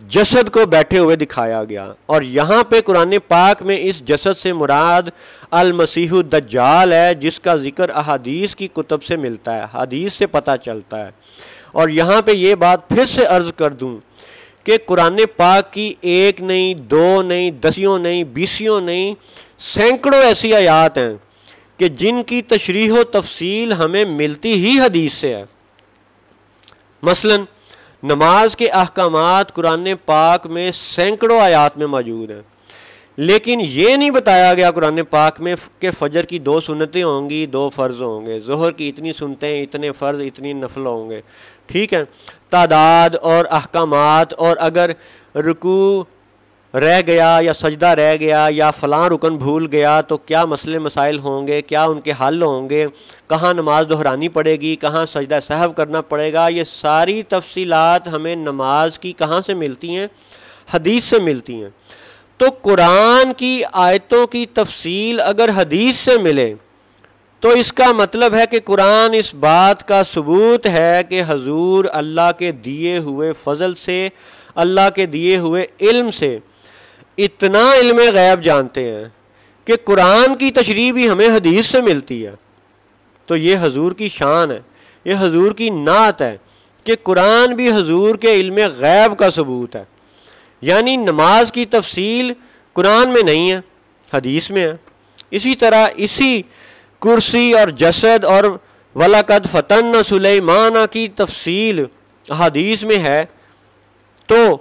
جسد کو بیٹھے ہوئے دکھایا گیا۔ اور یہاں پہ قرآن پاک میں اس جسد سے مراد المسیح الدجال ہے، جس کا ذکر احادیث کی کتب سے ملتا ہے، حدیث سے پتہ چلتا ہے۔ اور یہاں پہ یہ بات پھر سے عرض کر دوں کہ قرآن پاک کی ایک نہیں، دو نہیں، دسیوں نہیں، بیسیوں نہیں، سینکڑوں ایسی آیات ہیں کہ جن کی تشریح و تفصیل ہمیں ملتی ہی حدیث سے ہے۔ مثلا نماز کے احکامات قرآن پاک میں سینکڑوں آیات میں موجود ہیں، لیکن یہ نہیں بتایا گیا قرآن پاک میں کہ فجر کی 2 سنتیں ہوں گی، 2 فرض ہوں گے، ظہر کی اتنی سنتیں، اتنے فرض، اتنی نفل ہوں گے۔ ٹھیک ہے، تعداد اور احکامات، اور اگر رکوع رہ گیا یا سجدہ رہ گیا یا فلاں رکن بھول گیا تو کیا مسئلے مسائل ہوں گے، کیا ان کے حل ہوں گے، کہاں نماز دہرانی پڑے گی، کہاں سجدہ سہو کرنا پڑے گا، یہ ساری تفصیلات ہمیں نماز کی کہاں سے ملتی ہیں؟ حدیث سے ملتی ہیں۔ تو قرآن کی آیتوں کی تفصیل اگر حدیث سے ملے تو اس کا مطلب ہے کہ قرآن اس بات کا ثبوت ہے کہ حضور اللہ کے دیے ہوئے فضل سے، اللہ کے دیے ہوئے علم سے اتنا علم غیب جانتے ہیں کہ قرآن کی تشریح بھی ہمیں حدیث سے ملتی ہے۔ تو یہ حضور کی شان ہے، یہ حضور کی نعت ہے کہ قرآن بھی حضور کے علم غیب کا ثبوت ہے۔ یعنی نماز کی تفصیل قرآن میں نہیں ہے، حدیث میں ہے۔ اسی طرح اسی کرسی اور جسد اور وَلَقَدْ فَتَنَّا سُلَيْمَانَ کی تفصیل حدیث میں ہے، تو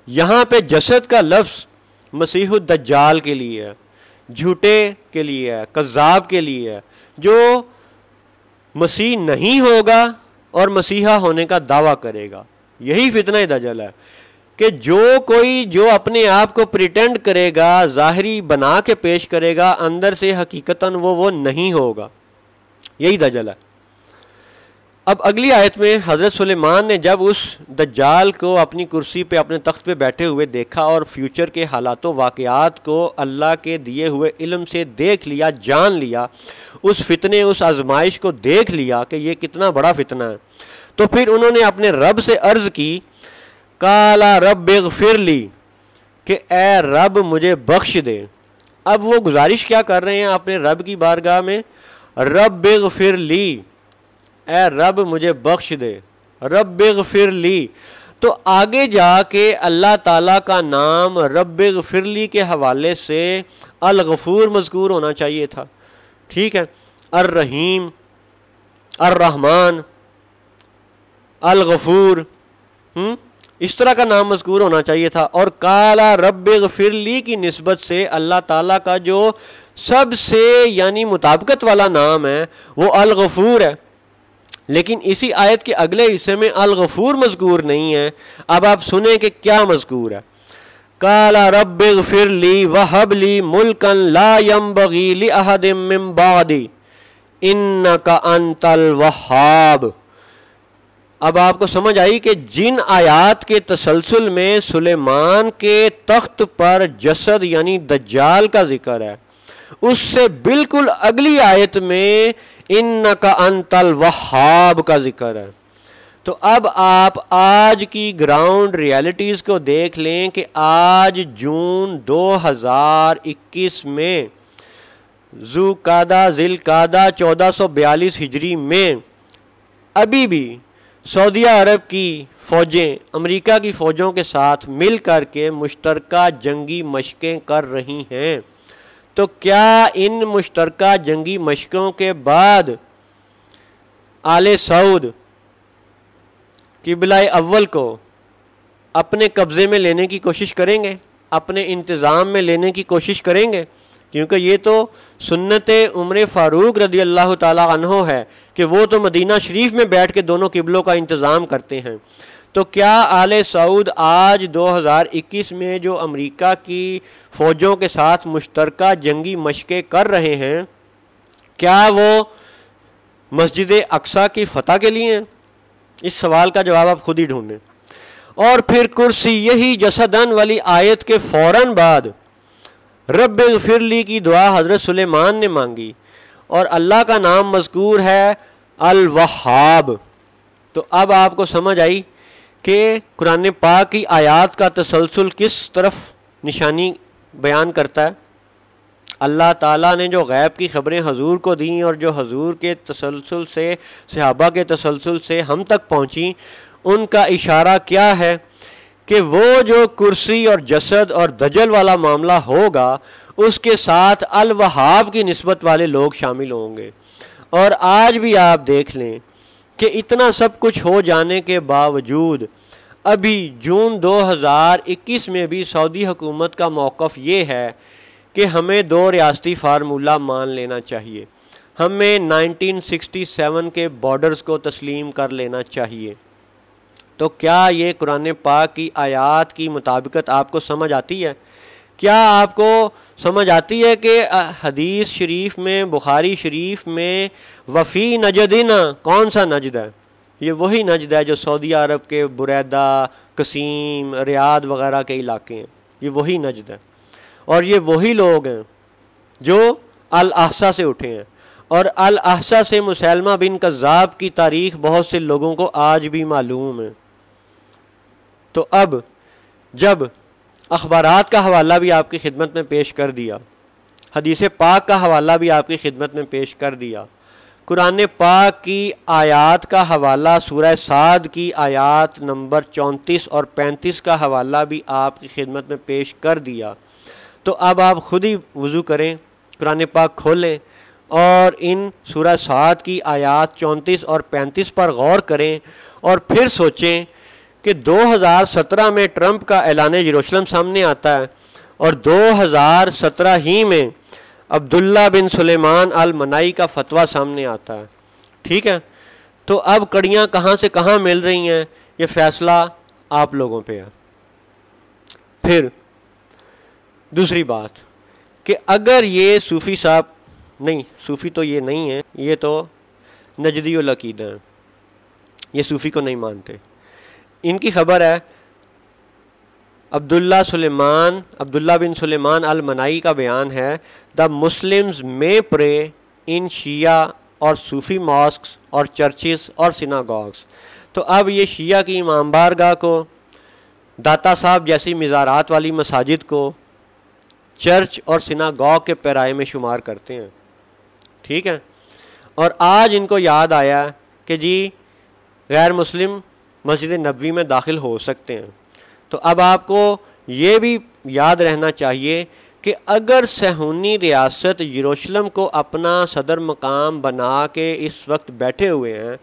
یہاں پہ جسد کا لفظ مسیح الدجال کے لیے ہے، جھوٹے کے لیے ہے، کذاب کے لیے ہے، جو مسیح نہیں ہوگا اور مسیحا ہونے کا دعویٰ کرے گا۔ یہی فتنہ دجل ہے کہ جو کوئی جو اپنے آپ کو پریٹینڈ کرے گا، ظاہری بنا کے پیش کرے گا، اندر سے حقیقتاً وہ نہیں ہوگا، یہی دجل ہے۔ اب اگلی آیت میں حضرت سلیمان نے جب اس دجال کو اپنی کرسی پہ اپنے تخت پہ بیٹھے ہوئے دیکھا اور فیوچر کے حالات و واقعات کو اللہ کے دیے ہوئے علم سے دیکھ لیا، جان لیا، اس فتنے، اس آزمائش کو دیکھ لیا کہ یہ کتنا بڑا فتنہ ہے، تو پھر انہوں نے اپنے رب سے عرض کی، قال رب اغفر لی، کہ اے رب مجھے بخش دے۔ اب وہ گزارش کیا کر رہے ہیں اپنے رب کی بارگاہ میں؟ رب اغفر لی، اے رب مجھے بخش دے، رب اغفر لی۔ تو آگے جا کے اللہ تعالیٰ کا نام رب اغفر لی کے حوالے سے الغفور مذکور ہونا چاہیے تھا۔ ٹھیک ہے، الرحیم، الرحمن، الغفور، اس طرح کا نام مذکور ہونا چاہیے تھا. اور قالا رب اغفر لی کی نسبت سے اللہ تعالیٰ کا جو سب سے یعنی مطابقت والا نام ہے وہ الغفور ہے، لیکن اسی آیت کے اگلے حصے میں الغفور مذکور نہیں ہے. اب آپ سنیں کہ کیا مذکور ہے. قالا رب اغفر لی وہب لی ملکا لا ينبغی لأحد من بعدی انک انت الوہاب. اب آپ کو سمجھ آئی کہ جن آیات کے تسلسل میں سلیمان کے تخت پر جسد یعنی دجال کا ذکر ہے، اس سے بالکل اگلی آیت میں انک انت الوہاب کا ذکر ہے. تو اب آپ آج کی گراؤنڈ ریالٹیز کو دیکھ لیں کہ آج جون 2021 میں ذوالقعدہ 1442 ہجری میں ابھی بھی سعودیہ عرب کی فوجیں امریکہ کی فوجوں کے ساتھ مل کر کے مشترکہ جنگی مشقیں کر رہی ہیں. تو کیا ان مشترکہ جنگی مشقوں کے بعد آل سعود قبلہ اول کو اپنے قبضے میں لینے کی کوشش کریں گے، اپنے انتظام میں لینے کی کوشش کریں گے؟ کیونکہ یہ تو سنت عمر فاروق رضی اللہ تعالیٰ عنہ ہے کہ وہ تو مدینہ شریف میں بیٹھ کے دونوں قبلوں کا انتظام کرتے ہیں. تو کیا آل سعود آج 2021 میں جو امریکہ کی فوجوں کے ساتھ مشترکہ جنگی مشقیں کر رہے ہیں، کیا وہ مسجد اقصیٰ کی فتح کے لیے ہیں؟ اس سوال کا جواب آپ خود ہی ڈھونڈیں. اور پھر کرسی یہی جسدن والی آیت کے فوراً بعد رب اغفر لی کی دعا حضرت سلیمان نے مانگی اور اللہ کا نام مذکور ہے الوہاب. تو اب آپ کو سمجھ آئی کہ قرآن پاک کی آیات کا تسلسل کس طرف نشانی بیان کرتا ہے. اللہ تعالیٰ نے جو غیب کی خبریں حضور کو دیں اور جو حضور کے تسلسل سے صحابہ کے تسلسل سے ہم تک پہنچیں، ان کا اشارہ کیا ہے کہ وہ جو کرسی اور جسد اور دجل والا معاملہ ہوگا اس کے ساتھ الوہاب کی نسبت والے لوگ شامل ہوں گے. اور آج بھی آپ دیکھ لیں کہ اتنا سب کچھ ہو جانے کے باوجود ابھی جون 2021 میں بھی سعودی حکومت کا موقف یہ ہے کہ ہمیں 2 ریاستی فارمولہ مان لینا چاہیے، ہمیں 1967 کے بارڈرز کو تسلیم کر لینا چاہیے. تو کیا یہ قرآن پاک کی آیات کی مطابقت آپ کو سمجھ آتی ہے؟ کیا آپ کو سمجھ آتی ہے کہ حدیث شریف میں بخاری شریف میں وفی نجدنا کون سا نجد ہے؟ یہ وہی نجد ہے جو سعودی عرب کے بریدہ، قصیم، ریاض وغیرہ کے علاقے ہیں. یہ وہی نجد ہے اور یہ وہی لوگ ہیں جو الاحسا سے اٹھے ہیں. اور الاحسا سے مسیلمہ بن کذاب کی تاریخ بہت سے لوگوں کو آج بھی معلوم ہے. تو اب جب اخبارات کا حوالہ بھی آپ کی خدمت میں پیش کر دیا، حدیث پاک کا حوالہ بھی آپ کی خدمت میں پیش کر دیا، قرآن پاک کی آیات کا حوالہ سورہ صاد کی آیات نمبر 34 اور 35 کا حوالہ بھی آپ کی خدمت میں پیش کر دیا، تو اب آپ خود ہی وضو کریں، قرآن پاک کھولیں اور ان سورہ صاد کی آیات 34 اور 35 پر غور کریں اور پھر سوچیں کہ 2017 میں ٹرمپ کا اعلان یروشلم سامنے آتا ہے اور 2017 ہی میں عبداللہ بن سلیمان المنائی کا فتویٰ سامنے آتا ہے. ٹھیک ہے، تو اب کڑیاں کہاں سے کہاں مل رہی ہیں، یہ فیصلہ آپ لوگوں پہ ہے. پھر دوسری بات کہ اگر یہ صوفی صاحب، نہیں صوفی تو یہ نہیں ہے، یہ تو نجدی العقیدہ ہیں، یہ صوفی کو نہیں مانتے. ان کی خبر ہے عبداللہ بن سلیمان المنائی کا بیان ہے دا مسلمز میں پرے ان شیعہ اور صوفی ماسکس اور چرچز اور سیناگوگس. تو اب یہ شیعہ کی امام بارگاہ کو، داتا صاحب جیسی مزارات والی مساجد کو چرچ اور سیناگوگ کے پیرائے میں شمار کرتے ہیں. ٹھیک ہے، اور آج ان کو یاد آیا کہ جی غیر مسلم مسجد نبوی میں داخل ہو سکتے ہیں. تو اب آپ کو یہ بھی یاد رہنا چاہیے کہ اگر صہیونی ریاست یروشلم کو اپنا صدر مقام بنا کے اس وقت بیٹھے ہوئے ہیں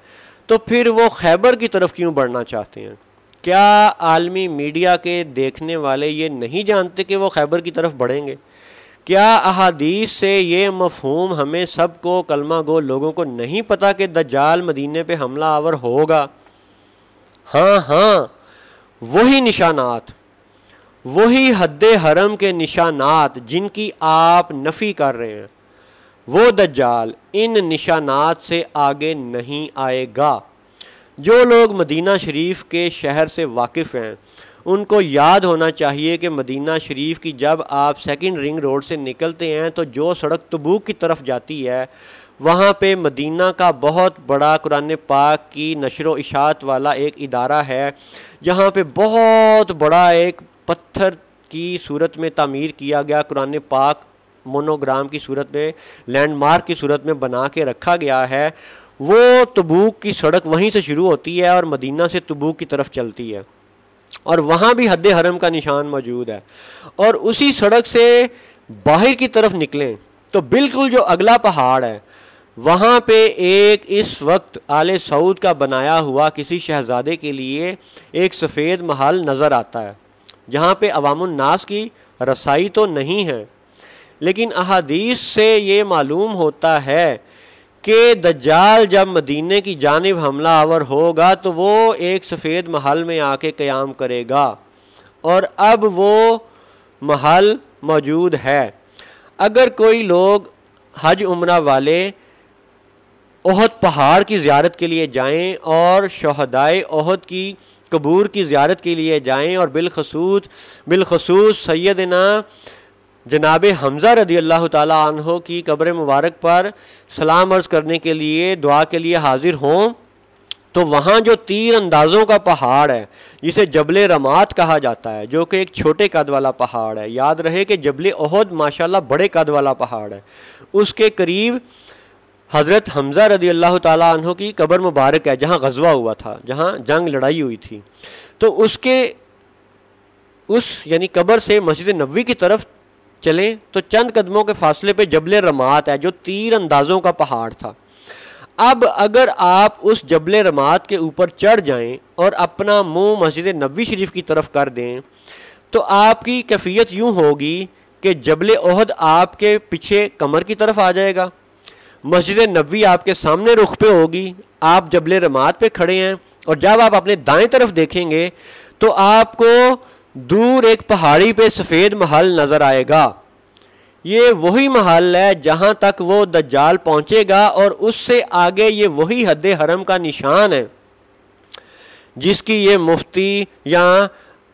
تو پھر وہ خیبر کی طرف کیوں بڑھنا چاہتے ہیں؟ کیا عالمی میڈیا کے دیکھنے والے یہ نہیں جانتے کہ وہ خیبر کی طرف بڑھیں گے؟ کیا احادیث سے یہ مفہوم ہمیں سب کو کلمہ گو لوگوں کو نہیں پتا کہ دجال مدینے پہ حملہ آور ہوگا؟ ہاں وہی نشانات، وہی حد حرم کے نشانات جن کی آپ نفی کر رہے ہیں، وہ دجال ان نشانات سے آگے نہیں آئے گا۔ جو لوگ مدینہ شریف کے شہر سے واقف ہیں ان کو یاد ہونا چاہیے کہ مدینہ شریف کی جب آپ سیکنڈ رنگ روڈ سے نکلتے ہیں تو جو سڑک تبوک کی طرف جاتی ہے وہاں پہ مدینہ کا بہت بڑا قرآن پاک کی نشر و اشاعت والا ایک ادارہ ہے، جہاں پہ بہت بڑا ایک پتھر کی صورت میں تعمیر کیا گیا قرآن پاک مونوگرام کی صورت میں، لینڈ مارک کی صورت میں بنا کے رکھا گیا ہے۔ وہ تبوک کی سڑک وہیں سے شروع ہوتی ہے اور مدینہ سے تبوک کی طرف چلتی ہے، اور وہاں بھی حد حرم کا نشان موجود ہے۔ اور اسی سڑک سے باہر کی طرف نکلیں تو بالکل جو اگلا پہاڑ ہے وہاں پہ ایک اس وقت آل سعود کا بنایا ہوا کسی شہزادے کے لیے ایک سفید محل نظر آتا ہے، جہاں پہ عوام الناس کی رسائی تو نہیں ہے، لیکن احادیث سے یہ معلوم ہوتا ہے کہ دجال جب مدینے کی جانب حملہ آور ہوگا تو وہ ایک سفید محل میں آ کے قیام کرے گا، اور اب وہ محل موجود ہے۔ اگر کوئی لوگ حج عمرہ والے احد پہاڑ کی زیارت کے لیے جائیں اور شہدائے احد کی قبور کی زیارت کے لیے جائیں اور بالخصوص سیدنا جناب حمزہ رضی اللہ تعالی عنہ کی قبر مبارک پر سلام عرض کرنے کے لیے دعا کے لیے حاضر ہوں تو وہاں جو تیر اندازوں کا پہاڑ ہے جسے جبل رمات کہا جاتا ہے، جو کہ ایک چھوٹے قد والا پہاڑ ہے، یاد رہے کہ جبل احد ماشاءاللہ بڑے قد والا پہاڑ ہے، اس کے قریب حضرت حمزہ رضی اللہ تعالی عنہ کی قبر مبارک ہے جہاں غزوہ ہوا تھا، جہاں جنگ لڑائی ہوئی تھی۔ تو یعنی قبر سے مسجد نبوی کی طرف چلیں تو چند قدموں کے فاصلے پہ جبل رمات ہے جو تیر اندازوں کا پہاڑ تھا۔ اب اگر آپ اس جبل رمات کے اوپر چڑھ جائیں اور اپنا منہ مسجد نبوی شریف کی طرف کر دیں تو آپ کی کیفیت یوں ہوگی کہ جبل احد آپ کے پیچھے کمر کی طرف آ جائے گا، مسجد نبوی آپ کے سامنے رخ پہ ہوگی، آپ جبل رمات پہ کھڑے ہیں، اور جب آپ اپنے دائیں طرف دیکھیں گے تو آپ کو دور ایک پہاڑی پہ سفید محل نظر آئے گا۔ یہ وہی محل ہے جہاں تک وہ دجال پہنچے گا، اور اس سے آگے یہ وہی حد حرم کا نشان ہے جس کی یہ مفتی یا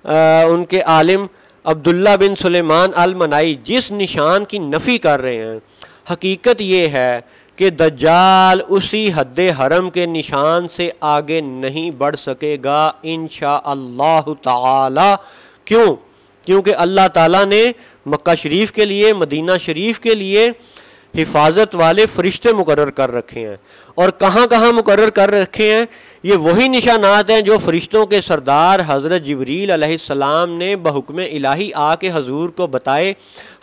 ان کے عالم عبداللہ بن سلیمان المنائی جس نشان کی نفی کر رہے ہیں، حقیقت یہ ہے کہ دجال اسی حد حرم کے نشان سے آگے نہیں بڑھ سکے گا انشاءاللہ تعالی۔ کیوں؟ کیونکہ اللہ تعالیٰ نے مکہ شریف کے لیے، مدینہ شریف کے لیے حفاظت والے فرشتے مقرر کر رکھے ہیں، اور کہاں کہاں مقرر کر رکھے ہیں؟ یہ وہی نشانات ہیں جو فرشتوں کے سردار حضرت جبریل علیہ السلام نے بحکم الہی آ کے حضور کو بتائے۔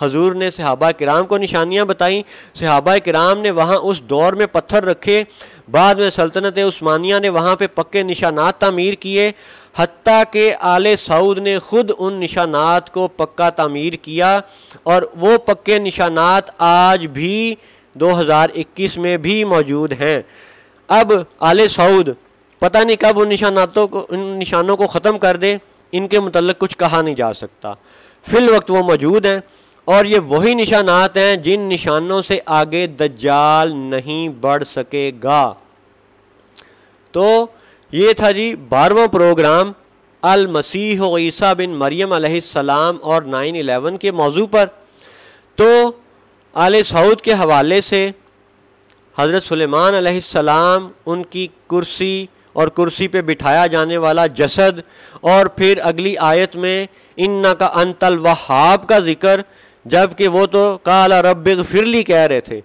حضور نے صحابہ کرام کو نشانیاں بتائیں، صحابہ کرام نے وہاں اس دور میں پتھر رکھے، بعد میں سلطنت عثمانیہ نے وہاں پہ پکے نشانات تعمیر کیے، حتیٰ کہ آل سعود نے خود ان نشانات کو پکا تعمیر کیا، اور وہ پکے نشانات آج بھی 2021 میں بھی موجود ہیں۔ اب آل سعود پتہ نہیں کب ان نشانوں کو ختم کر دے، ان کے متعلق کچھ کہا نہیں جا سکتا، فی الوقت وہ موجود ہیں، اور یہ وہی نشانات ہیں جن نشانوں سے آگے دجال نہیں بڑھ سکے گا۔ تو یہ تھا جی 12واں پروگرام المسیح عیسیٰ بن مریم علیہ السلام اور 9/11 کے موضوع پر۔ تو آل سعود کے حوالے سے حضرت سلیمان علیہ السلام، ان کی کرسی اور کرسی پہ بٹھایا جانے والا جسد، اور پھر اگلی آیت میں انک انت الوہاب کا ذکر، جبکہ وہ تو قال رب اغفر لی کہہ رہے تھے،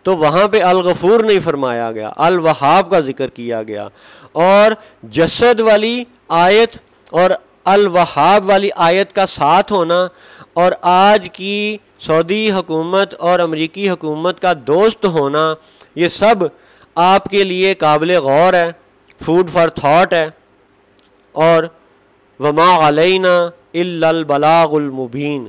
تو وہاں پہ الغفور نہیں فرمایا گیا، الوہاب کا ذکر کیا گیا۔ اور جسد والی آیت اور الوہاب والی آیت کا ساتھ ہونا، اور آج کی سعودی حکومت اور امریکی حکومت کا دوست ہونا، یہ سب آپ کے لیے قابل غور ہے، فوڈ فار تھاٹ ہے، اور وما علینا الا البلاغ المبین،